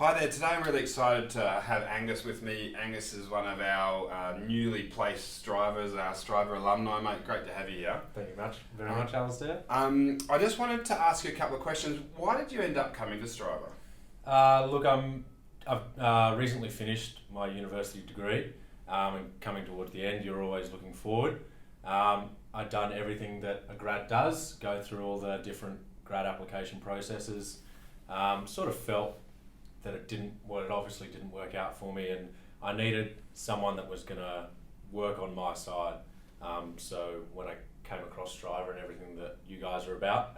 Hi there, today I'm really excited to have Angus with me. Angus is one of our newly placed Strivers, our Striver alumni, mate. Great to have you here. Thank you very much, Alistair. I just wanted to ask you a couple of questions. Why did you end up coming to Stryver? Look, I've recently finished my university degree, and coming towards the end, you're always looking forward. I've done everything that a grad does, go through all the different grad application processes. Sort of felt that it obviously didn't work out for me, and I needed someone that was going to work on my side. So when I came across Stryver and everything that you guys are about,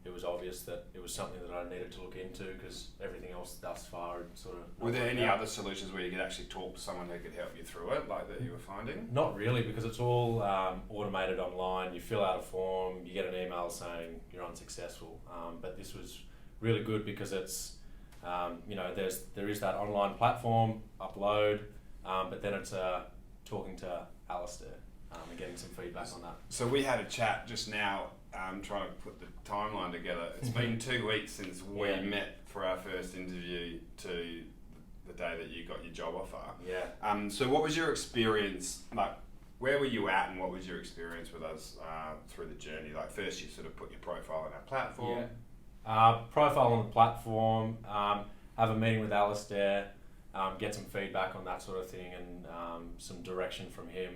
it was obvious that it was something that I needed to look into because everything else thus far had sort of... Were there any other solutions where you could actually talk to someone who could help you through it, like that you were finding? Not really, because it's all automated online. You fill out a form, you get an email saying you're unsuccessful. But this was really good because it's there is that online platform, upload, but then it's talking to Alistair and getting some feedback on that. So we had a chat just now, trying to put the timeline together. It's been 2 weeks since we met for our first interview to the day that you got your job offer. Yeah. So what was your experience, like where were you at and what was your experience with us through the journey? Like first you sort of put your profile on our platform. Yeah. Profile on the platform, have a meeting with Alistair, get some feedback on that sort of thing and some direction from him.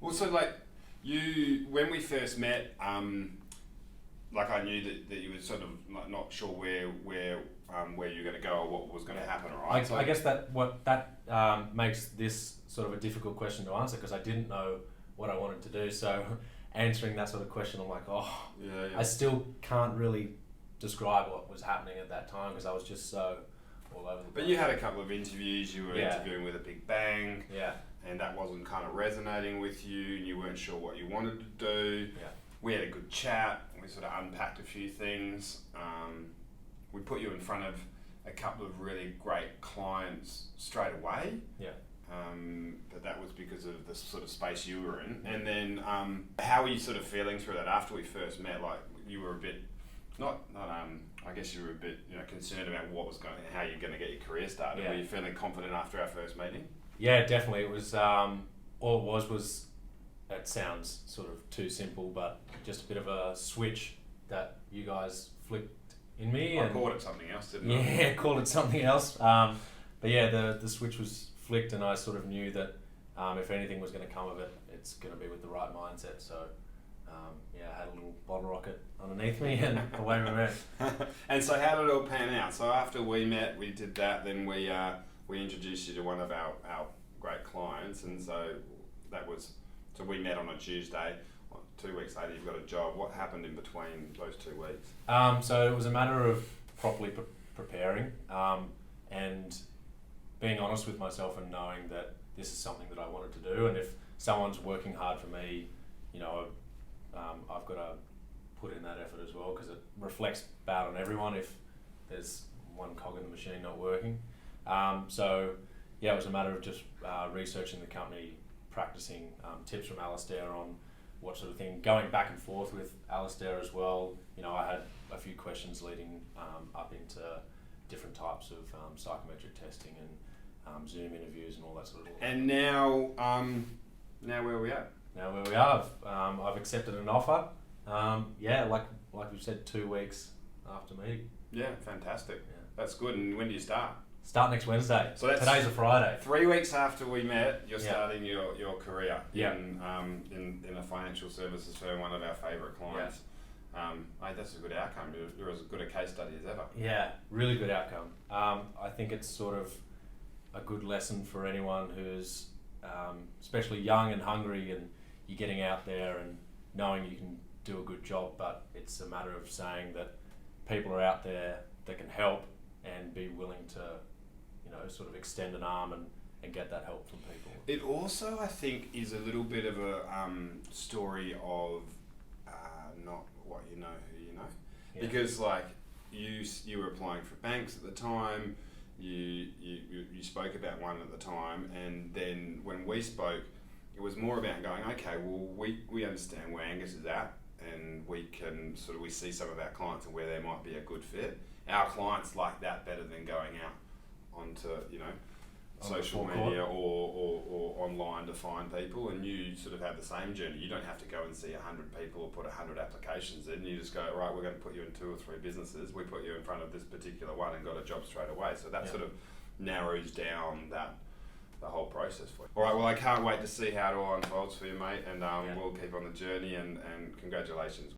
Well, so like when we first met, like I knew that you were sort of not sure where you're going to go or what was going to happen, right? I guess that makes this sort of a difficult question to answer because I didn't know what I wanted to do. So answering that sort of question, I'm like, I still can't really describe what was happening at that time because I was just so all over the place. But you had a couple of interviews, you were interviewing with a big bang, and that wasn't kind of resonating with you and you weren't sure what you wanted to do. We had a good chat, we sort of unpacked a few things. We put you in front of a couple of really great clients straight away. But that was because of the sort of space you were in. And then how were you sort of feeling through that after we first met? Like you were a bit I guess you were a bit concerned about how you're going to get your career started. Were you feeling confident after our first meeting? Yeah, definitely. It was all it was. It sounds sort of too simple, but just a bit of a switch that you guys flicked in me. I called it something else, didn't I? Yeah, called it something else. But yeah, the switch was flicked, and I sort of knew that if anything was going to come of it, it's going to be with the right mindset. So. I had a little bottle rocket underneath me and away we went. And so how did it all pan out? So after we met, we did that, then we introduced you to one of our great clients, and so we met on a Tuesday. 2 weeks later you've got a job. What happened in between those 2 weeks? So it was a matter of properly preparing and being honest with myself and knowing that this is something that I wanted to do, and if someone's working hard for me, I've got to put in that effort as well because it reflects bad on everyone if there's one cog in the machine not working. It was a matter of just researching the company, practicing tips from Alistair on what sort of thing, going back and forth with Alistair as well. I had a few questions leading up into different types of psychometric testing and Zoom interviews and all that sort of thing. And now where are we at? Now where we are, I've accepted an offer. Like we said, 2 weeks after meeting. Yeah, fantastic. Yeah. That's good. And when do you start? Start next Wednesday. So today's a Friday. 3 weeks after we met, you're starting your career in a financial services firm, one of our favourite clients. That's a good outcome. You're as good a case study as ever. Yeah, really good outcome. I think it's sort of a good lesson for anyone who's especially young and hungry and you're getting out there and knowing you can do a good job, but it's a matter of saying that people are out there that can help and be willing to, sort of extend an arm and get that help from people. It also, I think, is a little bit of a story of not what you know, who you know. Yeah. Because like you were applying for banks at the time, you spoke about one at the time, and then when we spoke, it was more about going, okay, well, we understand where Angus is at, and we see some of our clients and where they might be a good fit. Our clients like that better than going out onto, you know, On the social forecourt. media or online to find people, and you sort of have the same journey. You don't have to go and see 100 people or put 100 applications in. You just go, right, we're going to put you in 2 or 3 businesses. We put you in front of this particular one and got a job straight away. So that sort of narrows down the whole process for you. All right, well, I can't wait to see how it all unfolds for you, mate, and we'll keep on the journey, and congratulations.